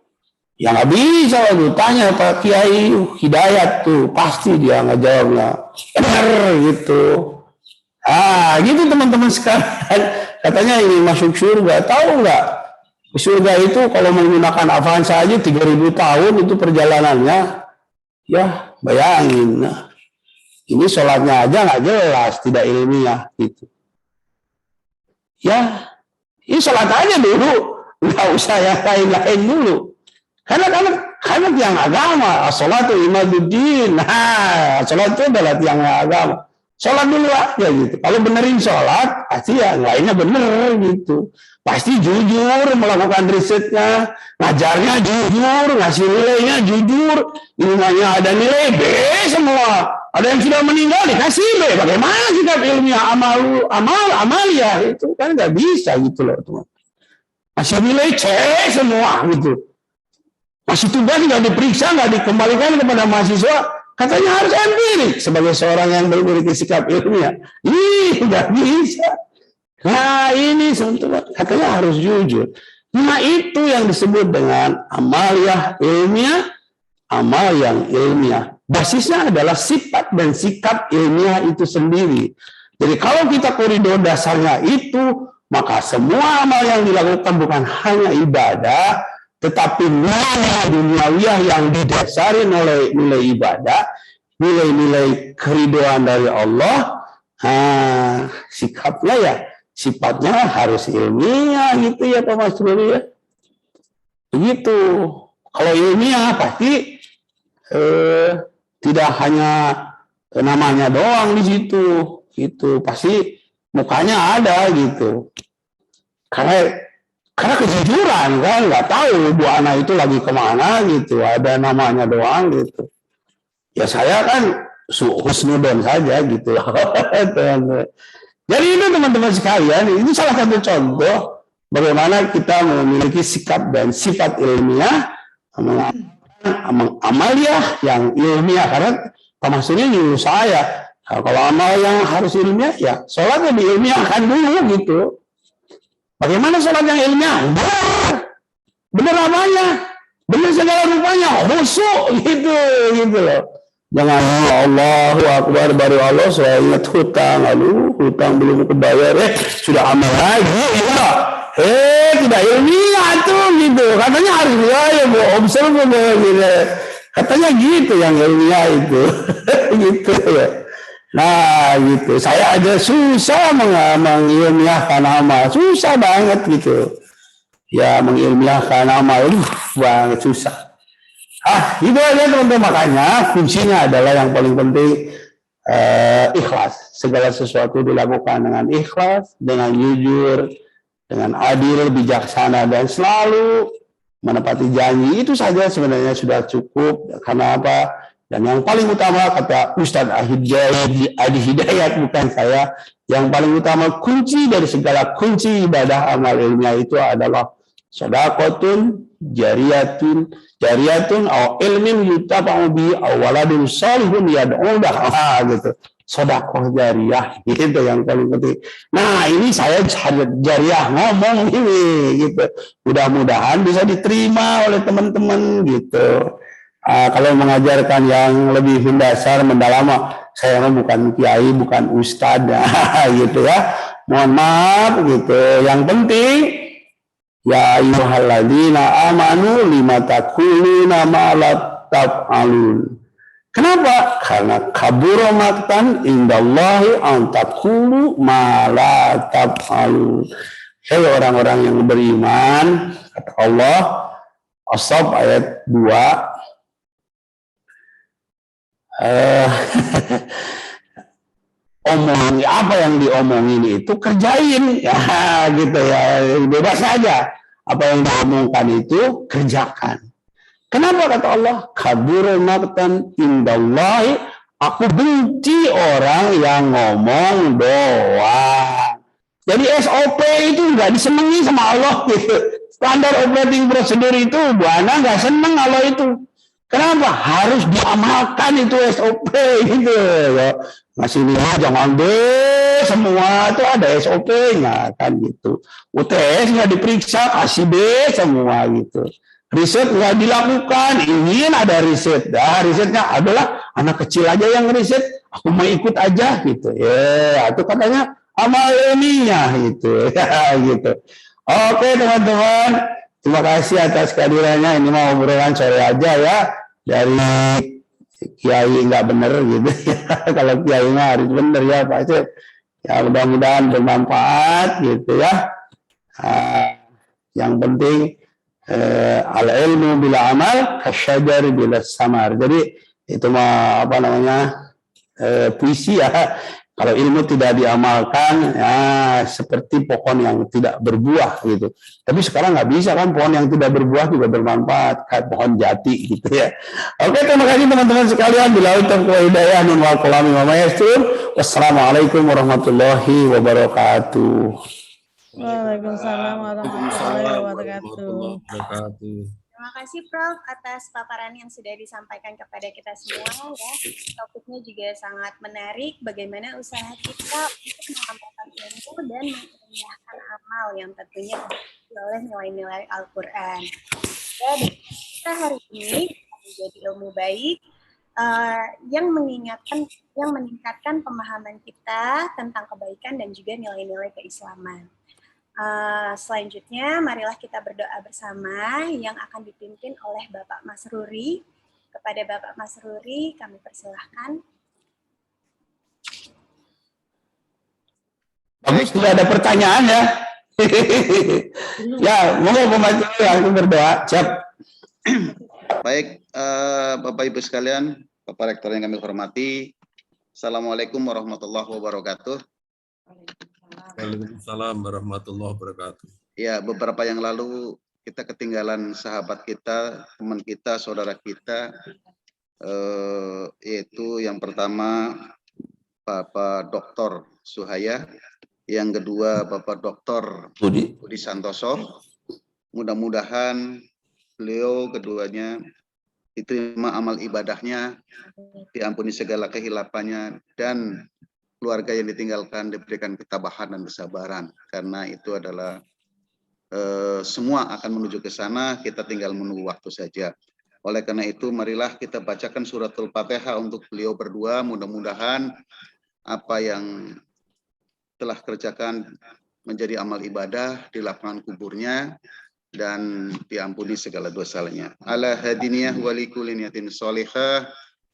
Speaker 2: ya nggak bisa lu tanya Pak Kiai Hidayat tuh. Pasti dia nggak jawabnya. Benar gitu. Gitu teman-teman sekalian. Katanya ini masuk surga. Tahu nggak? Surga itu kalau menggunakan Avanza aja 3.000 tahun itu perjalanannya. Ya bayangin. Nah, ini sholatnya aja nggak jelas, tidak ilmiah gitu. Ya, ini sholat aja dulu, nggak usah yang lain-lain dulu. Karena tiang agama, sholat itu imaduddin. Nah, sholat itu adalah tiang agama. Sholat dulu aja gitu. Kalau benerin sholat, pasti yang lainnya bener gitu. Pasti jujur melakukan risetnya, ngajarnya jujur, ngasih nilainya jujur, ilmunya ada nilai B semua. Ada yang sudah meninggal dikasih B. Bagaimana sikap ilmiah amalia itu kan nggak bisa gitu loh teman. Masih nilai C semua gitu. Masih tugas nggak diperiksa, nggak dikembalikan kepada mahasiswa. Katanya harus empirik sebagai seorang yang memiliki sikap ilmiah. Ih, nggak bisa. Nah ini katanya harus jujur. Nah itu yang disebut dengan amalia ilmiah, amal yang ilmiah. Basisnya adalah sifat dan sikap ilmiah itu sendiri. Jadi kalau kita koridor dasarnya itu, maka semua amal yang dilakukan bukan hanya ibadah, tetapi nilai duniawiyah yang didasari oleh nilai ibadah, nilai-nilai keriduan dari Allah. Sikapnya ya, sifatnya harus ilmiah gitu ya Pak Mas Ruli ya. Begitu. Kalau ilmiah pasti tidak hanya namanya doang di situ, gitu. Pasti mukanya ada gitu. Karena kejujuran kan, nggak tahu Bu Ana itu lagi kemana gitu, ada namanya doang gitu. Ya saya kan husnudon saja gitu. Jadi itu teman-teman sekalian, ini salah satu contoh bagaimana kita memiliki sikap dan sifat ilmiah, amaliyah yang ilmiah. Karena Pak Masuri nyuruh saya, nah, kalau amal yang harus ilmiah, ya sholatnya diilmiahkan dulu gitu. Bagaimana sholat yang ilmiah? Benar apanya? Benar segala rupanya, khusyuk gitu loh. Jangan Allahu Akbar baru Allah, saya ingat hutang, lalu hutang belum kebayar, sudah amal lagi, ya. Tidak ilmiah tuh gitu. Katanya harus ya observable gitu. Katanya gitu yang ilmiah itu, gitu ya. Nah gitu, saya aja susah mengilmiahkan amal, susah banget gitu. Ya mengilmiahkan amal, banget susah. Itu aja teman-teman, makanya kuncinya adalah yang paling penting ikhlas. Segala sesuatu dilakukan dengan ikhlas, dengan jujur, dengan adil, bijaksana, dan selalu menepati janji. Itu saja sebenarnya sudah cukup. Karena apa? Dan yang paling utama, kata Ustadz Adi Hidayat, bukan saya, yang paling utama kunci dari segala kunci ibadah amal ilmiah itu adalah sedekahun jariyatun aw ilmin yutafa'u bi aw waladun salihun yad'u lahu gitu. Sedekah jariyah itu yang paling penting. Nah, ini saya jariyah ngomong ini gitu. Mudah-mudahan bisa diterima oleh teman-teman gitu. Kalau mengajarkan yang lebih mendasar, mendalam, saya bukan kiai, bukan ustadz gitu ya. Mohon maaf gitu. Yang penting ya ayyuhalladzina amanu lima taquluna ma la taf'alun. Kenapa? Karena kabura maqtan indallahi an taqulu ma la taf'alun. Hai orang-orang yang beriman, kata Allah, As-Saff ayat 2. Omong apa yang diomongin itu kerjain ya gitu ya, bebas saja. Apa yang diomongkan itu kerjakan. Kenapa kata Allah? Kabura maqtan indallahi, aku benci orang yang ngomong doang. Jadi SOP itu nggak disenangi sama Allah gitu. Standar operating prosedur itu Bu Ana nggak seneng Allah itu. Kenapa? Harus diamalkan itu SOP gitu ya. Masih lihat jangan deh, semua itu ada SOP-nya kan gitu. UTS nggak diperiksa, kasih B semua gitu. Riset nggak dilakukan, ingin ada riset. Risetnya adalah anak kecil aja yang riset, aku mau ikut aja gitu. Ya, itu katanya amal ilmiah gitu. Ya, gitu. Oke teman-teman, terima kasih atas kehadirannya. Ini mau obrolan sore aja ya, dari kiai nggak bener gitu ya. Kalau kiai mah harus bener ya Pak Cep. Ya mudah-mudahan bermanfaat gitu ya. Yang penting al ilmu bila amal kasyajari bila samar. Jadi itu mah apa namanya puisi ya. Kalau ilmu tidak diamalkan, ya seperti pohon yang tidak berbuah gitu. Tapi sekarang nggak bisa kan, pohon yang tidak berbuah juga bermanfaat, kayak pohon jati gitu ya. Oke, terima kasih teman-teman sekalian. Bila taufiq wal hidayah, nun wal qalami wa mayastur. Wassalamualaikum warahmatullahi wabarakatuh.
Speaker 5: Waalaikumsalam warahmatullahi wabarakatuh.
Speaker 1: Terima kasih Prof atas paparan yang sudah disampaikan kepada kita semua ya. Topiknya juga sangat menarik, bagaimana usaha kita untuk mengamalkan ilmu dan mengilmiahkan amal yang tentunya diikuti oleh nilai-nilai Al-Quran. Jadi kita hari ini menjadi ilmu baik yang meningkatkan pemahaman kita tentang kebaikan dan juga nilai-nilai keislaman. Selanjutnya, marilah kita berdoa bersama yang akan dipimpin oleh Bapak Masruri. Kepada Bapak Masruri, kami persilahkan.
Speaker 2: Bagus, tidak ada pertanyaan ya. Ya, monggo pembantu langsung berdoa. Siap.
Speaker 6: Baik, Bapak Ibu sekalian, Bapak Rektor yang kami hormati, Assalamualaikum warahmatullahi wabarakatuh.
Speaker 4: Waalaikumsalam warahmatullahi wabarakatuh.
Speaker 6: Ya, beberapa yang lalu kita ketinggalan sahabat kita, teman kita, saudara kita, yaitu yang pertama Bapak Dr. Suhaya, yang kedua Bapak Dr. Budi Santoso. Mudah-mudahan beliau keduanya diterima amal ibadahnya, diampuni segala kehilapannya, dan keluarga yang ditinggalkan diberikan ketabahan dan kesabaran, karena itu adalah semua akan menuju ke sana, kita tinggal menunggu waktu saja. Oleh karena itu, marilah kita bacakan suratul Fatihah untuk beliau berdua. Mudah-mudahan apa yang telah kerjakan menjadi amal ibadah di lapangan kuburnya dan diampuni segala dosanya. Ala hadiniyah walikulli niyatin sholihah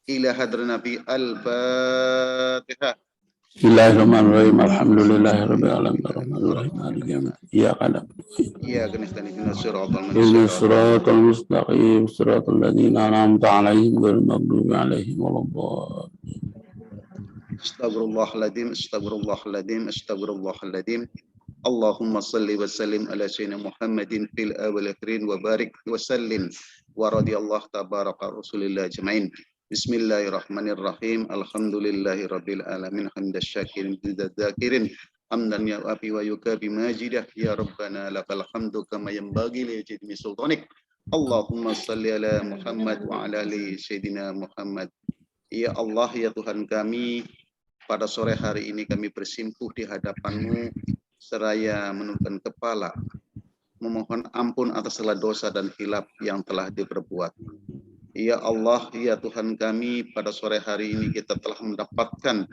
Speaker 6: ila hadran nabi al-Fatihah.
Speaker 2: Bismillahirrahmanirrahim. Alhamdulillahirabbil alamin. Arrahmanirrahim. Maliki yaumiddin. Iyyaka na'budu wa
Speaker 6: Iyyaka nasta'in ihdinas siratal
Speaker 2: ihdinas siratal mustaqim, siratal ladzina an'amta 'alaihim ghairil maghdubi 'alaihim waladdallin.
Speaker 6: Astagfirullahaladzim, astagfirullahaladzim, astagfirullahaladzim. Allahumma salli wa sallim ala sayyidina Muhammadin fil awwal akhirin wa barik wa sallim wa radiyallahu tabaraka rasulillah ajma'in. Bismillahirrahmanirrahim. Alhamdulillahi rabbil alamin. Hamdas syakirin bidzadzakirin. Hamdan ya api wa yukabi majidah. Ya Rabbana lakal hamdu kama yanbaghi li jadmi sultanik. Allahumma salli ala Muhammad wa ala ali sayyidina Muhammad. Ya Allah, ya Tuhan kami, pada sore hari ini kami bersimpuh di hadapan-Mu seraya menundukkan kepala, memohon ampun atas segala dosa dan hilaf yang telah diperbuat. Ya Allah, ya Tuhan kami, pada sore hari ini kita telah mendapatkan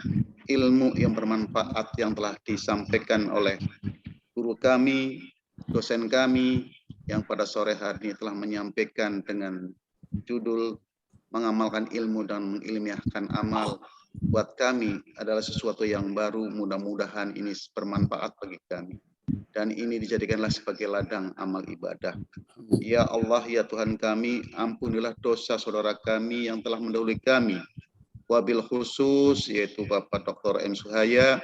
Speaker 6: ilmu yang bermanfaat yang telah disampaikan oleh guru kami, dosen kami, yang pada sore hari ini telah menyampaikan dengan judul mengamalkan ilmu dan mengilmiahkan amal. Buat kami adalah sesuatu yang baru, mudah-mudahan ini bermanfaat bagi kami. Dan ini dijadikanlah sebagai ladang amal ibadah. Ya Allah, ya Tuhan kami, ampunilah dosa saudara kami yang telah mendahului kami. Wabil khusus, yaitu Bapak Dr. M. Suhaya,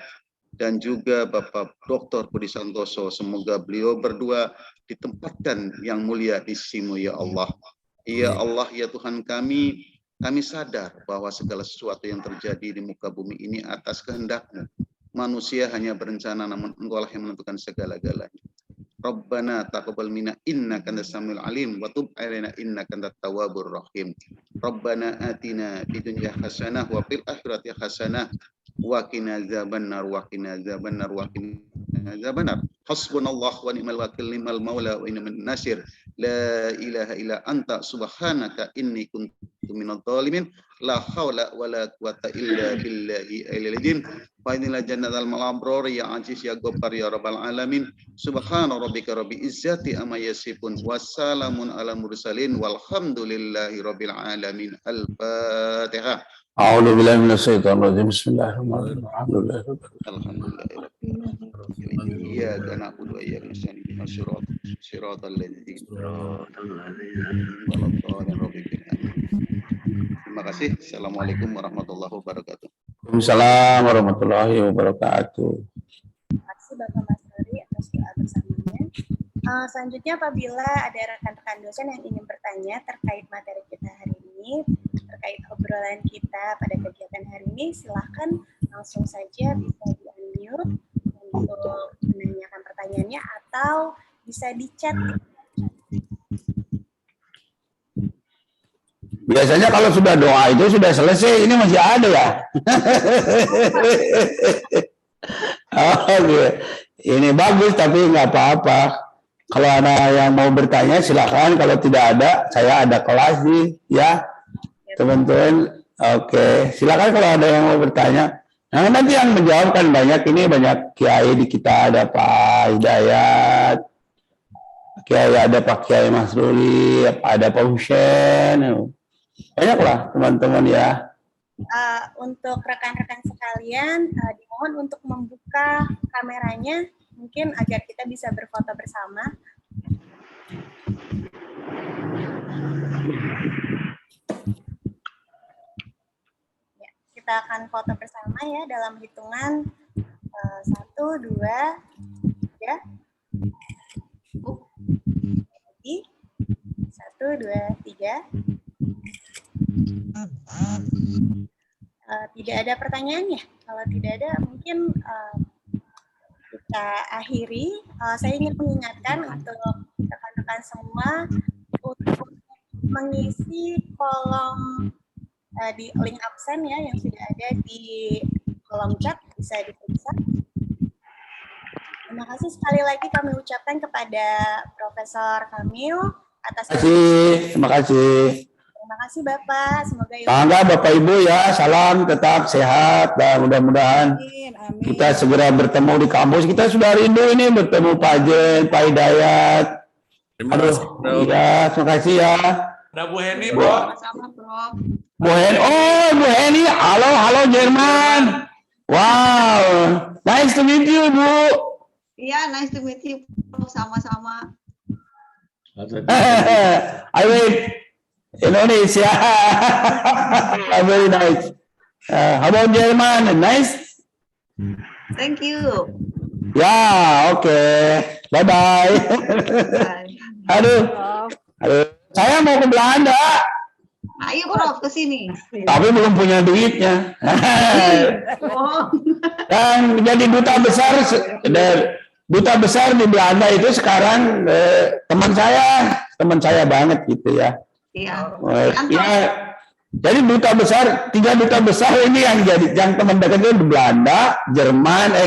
Speaker 6: dan juga Bapak Dr. Budi Santoso. Semoga beliau berdua ditempatkan yang mulia di sisi-Mu, ya Allah. Ya Allah, ya Tuhan kami sadar bahwa segala sesuatu yang terjadi di muka bumi ini atas kehendak-Mu. Manusia hanya berencana, namun Engkau lah yang menentukan segala-galanya. Rabbana taqabbal minna innaka antas samiul alim wa tub 'alaina innaka antat tawwabur rahim. Rabbana atina fid dunya hasanah wa fil akhirati hasanah wa qina adzabannar wa qina adzabannar wa qina adzabannar. Hasbunallahu wa ni'mal wakil, ni'mal maula wa ni'man nasir. La ilaha illa anta subhanaka inni kuntu minadh dhalimin. La haula wala quwata illa billahi al-azim. Wa inna jannatal malabrar ya aziz ya ghaffar ya rabbal alamin. Subhana rabbika rabbil izzati amma yasifun wassalamun ala mursalin walhamdulillahi rabbil alamin. Al-Fatihah.
Speaker 2: A'udzu billahi minasyaitonir rajim. Bismillahirrahmanirrahim.
Speaker 6: Alhamdulillah. Iyyaka na'budu wa iyyaka nasta'in. Ihdinas siratal ladzina Terima kasih. Assalamualaikum warahmatullahi wabarakatuh.
Speaker 2: Waalaikumsalam warahmatullahi wabarakatuh.
Speaker 1: Terima kasih Bapak Mas Ruri atas doa bersamanya. Selanjutnya apabila ada rekan-rekan dosen yang ingin bertanya terkait materi kita hari ini, terkait obrolan kita pada kegiatan hari ini, silahkan langsung saja bisa di-unmute untuk menanyakan pertanyaannya atau bisa di-chat.
Speaker 2: Biasanya kalau sudah doa itu sudah selesai, ini masih ada ya. Oh, ini bagus tapi nggak apa-apa. Kalau ada yang mau bertanya silakan. Kalau tidak ada, saya ada kelas nih, ya teman-teman. Oke, silakan kalau ada yang mau bertanya. Nah, nanti yang menjawab kan banyak, ini banyak kiai di kita, ada Pak Hidayat, kiai, ada Pak Kiai Mas Ruli, ada Pak Husen. Banyaklah teman-teman ya.
Speaker 1: Untuk rekan-rekan sekalian, dimohon untuk membuka kameranya mungkin agar kita bisa berfoto bersama. Ya, kita akan foto bersama ya dalam hitungan 1, 2, 3. 1, 2, 3. Tidak ada pertanyaan ya? Kalau tidak ada, mungkin kita akhiri. Saya ingin mengingatkan untuk rekan-rekan semua untuk mengisi kolom di link absen ya yang sudah ada di kolom chat, bisa diperiksa. Terima kasih sekali lagi kami ucapkan kepada Profesor Kamil atas
Speaker 2: Terima kasih.
Speaker 1: Terima kasih Bapak, semoga
Speaker 2: Bangga Bapak Ibu ya, salam tetap sehat dan mudah-mudahan kita segera bertemu di kampus. Kita sudah rindu ini bertemu Pak Jen, Pak Hidayat. Ya, terima kasih ya.
Speaker 4: Ada Bu Heni, Bro.
Speaker 7: Sama, Prof.
Speaker 2: Bu Heni, Bu Heni, halo Jerman. Wow, nice to meet you Bu.
Speaker 7: Iya, nice to meet you, Prof. Sama-sama.
Speaker 2: I will Indonesia. Very nice. How about Jerman? Nice.
Speaker 7: Thank you.
Speaker 2: Ya, oke. Bye bye. Aduh. Saya mau ke Belanda.
Speaker 7: Ayo, Prof, ke sini.
Speaker 2: Tapi belum punya duitnya.
Speaker 7: Oh.
Speaker 2: Dan jadi duta besar di Belanda itu sekarang teman saya banget gitu ya.
Speaker 7: Iya.
Speaker 2: Ya, jadi 3 duta besar ini yang teman dekatnya di Belanda, Jerman,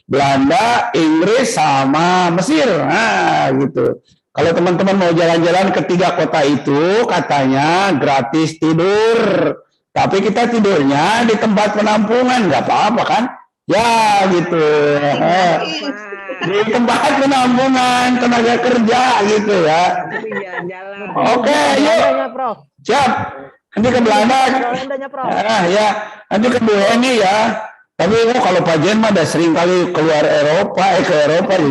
Speaker 2: Belanda, Inggris sama Mesir. Nah, gitu. Kalau teman-teman mau jalan-jalan ke 3 kota itu, katanya gratis tidur. Tapi kita tidurnya di tempat penampungan, nggak apa-apa kan? Ya, gitu. Di tempat penampungan tenaga kerja gitu ya. Oke, yuk. Siap. Nanti ke Belanda. Ya, nanti ke Bu Heni ya. Tapi kalau Pak Jen mah udah sering kali keluar ke Eropa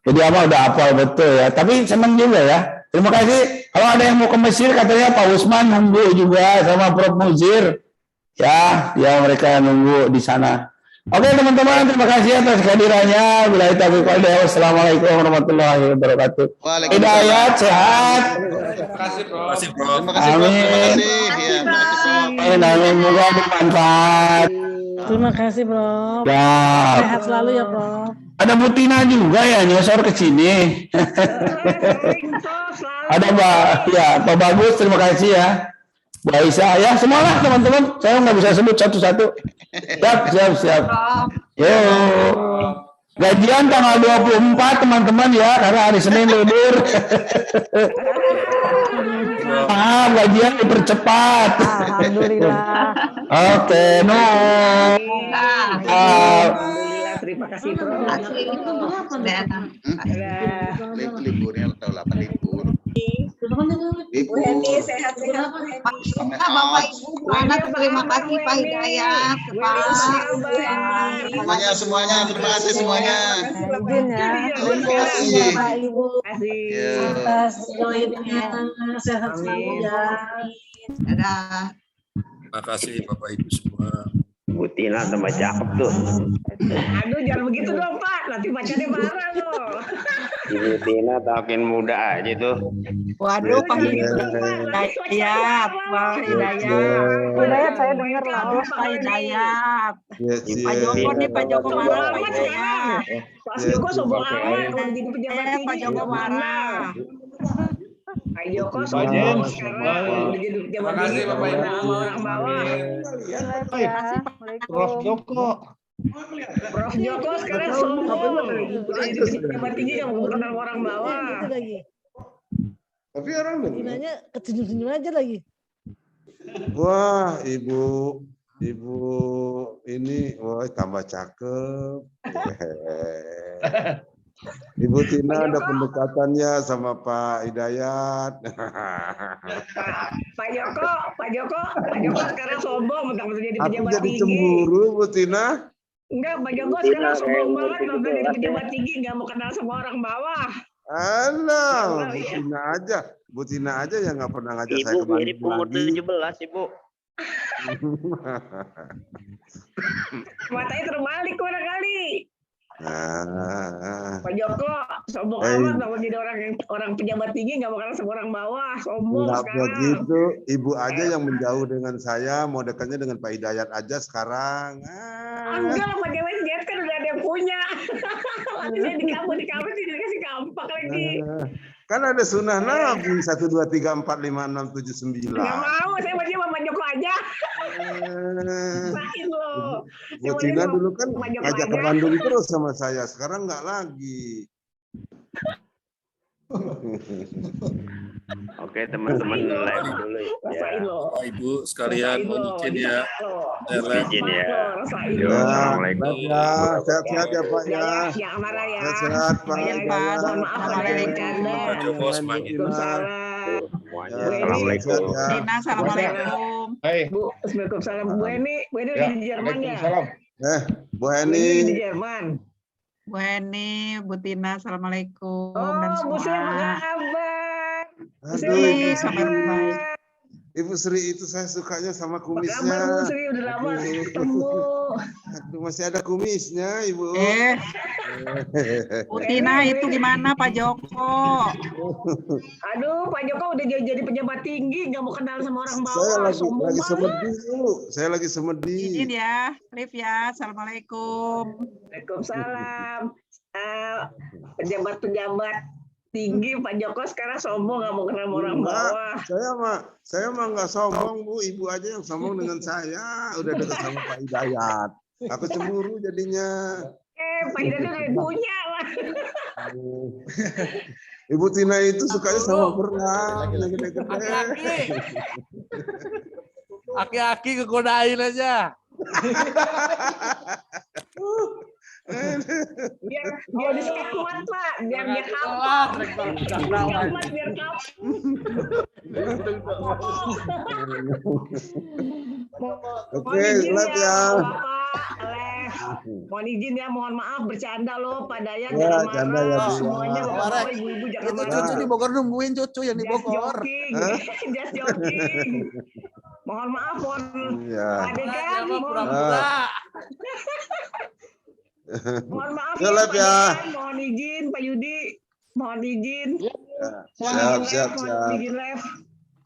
Speaker 2: jadi apa udah hafal betul ya. Tapi senang juga ya. Terima kasih. Kalau ada yang mau ke Mesir katanya Pak Usman nunggu juga sama Prof Muzir. Ya mereka nunggu di sana. Oke teman-teman, terima kasih atas kehadirannya. Billahi taufiq wal hidayah. Wassalamualaikum warahmatullahi wabarakatuh. Hidayat, sehat.
Speaker 4: Terima kasih, Prof.
Speaker 6: Terima kasih, Prof. Terima kasih. Ya, terima kasih semua.
Speaker 2: Amin, semoga bermanfaat.
Speaker 5: Terima kasih, Bro.
Speaker 2: Ya.
Speaker 5: Sehat selalu ya, Bro.
Speaker 2: Ada Bu Tina juga ya nyosor ke sini. Ada Pak Bagus, terima kasih ya. Bu Aisyah, ya semualah teman-teman. Saya nggak bisa sebut satu-satu. Siap. Yo. Gajian tanggal 24 teman-teman ya, karena hari Senin libur. Gajian dipercepat.
Speaker 5: Alhamdulillah.
Speaker 2: Oke, no.
Speaker 7: Terima kasih, Prof.
Speaker 6: Liburnya tahun 8 libur.
Speaker 1: Bu Heni, sehat-sehat Bu Heni.
Speaker 7: Bapak Ibu, terima kasih Pak Hidayat,
Speaker 6: Semuanya, terima kasih semuanya.
Speaker 5: Izin ya.
Speaker 6: Terima kasih.
Speaker 5: Bapak Ibu.
Speaker 6: Ya.
Speaker 5: Atas doanya sehat selalu ya.
Speaker 7: Dadah.
Speaker 4: Terima kasih Bapak Ibu semua.
Speaker 8: Bu Tina tambah cakep tuh.
Speaker 9: Aduh, jangan begitu dong Pak, nanti pacarnya marah loh.
Speaker 8: Ibu Tina makin muda aja tuh.
Speaker 7: Waduh, Pak
Speaker 9: Hidayat, Pak
Speaker 5: Hidayat saya dengar
Speaker 9: Aduh,
Speaker 5: Pak Hidayat.
Speaker 7: Pak Joko nih, Pak Joko marah, Pak Hidayat.
Speaker 9: Pak Joko sombong amat kalau jadi pejabat tinggi.
Speaker 7: Pak Joko marah.
Speaker 9: Pak Joko sombong sekarang udah jadi pejabat tinggi.
Speaker 4: Terima kasih, Bapak Ibu.
Speaker 9: Sama orang bawah.
Speaker 3: Prof Joko.
Speaker 9: Prof Joko sekarang sombong. Udah jadi pejabat tinggi yang mau kenal orang bawah.
Speaker 5: Itu lagi.
Speaker 10: Tapi orang
Speaker 5: Tinanya kesenyum-senyum aja lagi.
Speaker 10: wah ibu ini wah tambah cakep. Ibu Tina ada pendekatannya sama Pak Hidayat.
Speaker 9: Pak Joko sekarang sombong, mentang-mentang jadi
Speaker 10: Aku
Speaker 9: pejabat
Speaker 10: jadi
Speaker 9: tinggi.
Speaker 10: cemburu Bu Tina.
Speaker 9: Enggak, Pak Joko sekarang sombong banget nonton jadi pejabat tinggi, nggak mau kenal sama orang bawah.
Speaker 10: Alah, Bu Tina aja yang nggak pernah ngajak saya
Speaker 8: Ibu
Speaker 10: kemana
Speaker 8: mirip umur
Speaker 10: lagi.
Speaker 8: 17, Ibu.
Speaker 9: Matanya terbalik barangkali.
Speaker 10: Nah,
Speaker 9: Pak Joko sombong amat mau jadi orang pejabat tinggi nggak mau kenal sama orang bawah, sombong
Speaker 10: nggak
Speaker 9: sekarang.
Speaker 10: begitu. Ibu aja yang menjauh dengan saya, mau dekatnya dengan Pak Hidayat aja sekarang.
Speaker 9: Enggak lah, Pak Hidayat kan udah ada yang punya. Nanti di kampus dikasih kampak lagi.
Speaker 10: Kan ada sunnah Nabi 1, 2, 3, 4, 5, 6, 7, 9.
Speaker 9: Nggak mau, saya mau sama Pak Joko aja. Sain loh.
Speaker 10: Bu Tina dulu kan ngajak ke Bandung terus sama saya, sekarang nggak lagi.
Speaker 8: Oke, teman-teman live dulu ya.
Speaker 4: Bapak Ibu sekalian mohon izin ya.
Speaker 8: Izin ya. Yo,
Speaker 10: Ya,
Speaker 8: Assalamualaikum.
Speaker 10: sehat-sehat ya Pak ya.
Speaker 9: Jangan marah ya.
Speaker 10: Sehat Pak.
Speaker 9: Mohon maaf ada yang bercanda.
Speaker 4: Pak Joko semangat.
Speaker 9: Waalaikumsalam.
Speaker 8: Semuanya.
Speaker 9: Bu Eni.
Speaker 8: Assalamualaikum.
Speaker 5: Dina, assalamualaikum.
Speaker 3: Hai.
Speaker 9: Bu, Waalaikumsalam. Bu Eni
Speaker 3: Ya,
Speaker 9: di Jerman ya?
Speaker 3: Waalaikumsalam.
Speaker 10: Bu
Speaker 9: Bu
Speaker 10: Eni.
Speaker 9: Eni di Jerman.
Speaker 5: Bu Eni, Bu Tina, assalamualaikum dan
Speaker 9: Oh, Bu Sri apa
Speaker 5: semua.
Speaker 9: kabar? Bu Sri
Speaker 10: Aduh,
Speaker 9: apa
Speaker 5: Ih, kabar
Speaker 9: kabar?
Speaker 5: baik.
Speaker 10: Ibu Sri itu saya sukanya sama
Speaker 9: Apa kabar Bu
Speaker 10: kumisnya.
Speaker 9: Sri? Udah lama
Speaker 10: Aduh.
Speaker 9: ketemu.
Speaker 10: Aduh, masih ada kumisnya Ibu.
Speaker 5: Bu Tina itu gimana Pak Joko?
Speaker 9: Aduh, Pak Joko udah jadi pejabat tinggi, nggak mau kenal sama orang
Speaker 10: Saya
Speaker 9: bawah.
Speaker 10: lagi
Speaker 9: Sombong banget.
Speaker 10: semedi dulu. Saya lagi semedi.
Speaker 5: Izin ya, Liv ya, assalamualaikum.
Speaker 9: Waalaikumsalam. Pejabat-pejabat tinggi Pak Joko sekarang sombong nggak mau kenal sama orang bawah.
Speaker 10: Saya mah nggak sombong Bu, Ibu aja yang sombong dengan saya. Udah dekat sama Pak Hidayat. Aku cemburu jadinya.
Speaker 9: Pak Hidayat udah punya lah.
Speaker 10: Ibu Tina itu sukanya sama berenang.
Speaker 4: Aki-aki kegodain aja.
Speaker 9: biar bisa kuat Pak, biar dia kapal. Biar kapal.
Speaker 10: Oke, live ya.
Speaker 9: Mohon izin ya, mohon maaf bercanda loh Pak Dayat,
Speaker 10: Ya,
Speaker 9: jangan
Speaker 10: canda
Speaker 9: marah.
Speaker 10: ya, Bu.
Speaker 9: Semuanya
Speaker 10: Ya.
Speaker 9: bapak ibu-ibu jangan
Speaker 4: Itu
Speaker 9: marah.
Speaker 4: cucu di Bogor nungguin cucu yang di
Speaker 9: Just
Speaker 4: Bogor.
Speaker 9: joking, just joking. Mohon maaf, mohon
Speaker 10: Iya.
Speaker 9: adegan, mohon maaf
Speaker 10: Ya,
Speaker 9: ya,
Speaker 10: live
Speaker 9: Pak
Speaker 10: ya.
Speaker 9: Dekan, mohon izin Pak Yudi, mohon izin.
Speaker 10: Siap, siap,
Speaker 9: Mohon
Speaker 10: siap.
Speaker 9: izin live.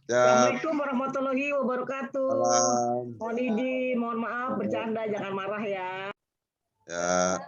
Speaker 10: Siap.
Speaker 9: Assalamualaikum warahmatullahi wabarakatuh.
Speaker 10: Salam.
Speaker 9: Mohon izin, mohon maaf bercanda, jangan marah ya.
Speaker 10: Ya.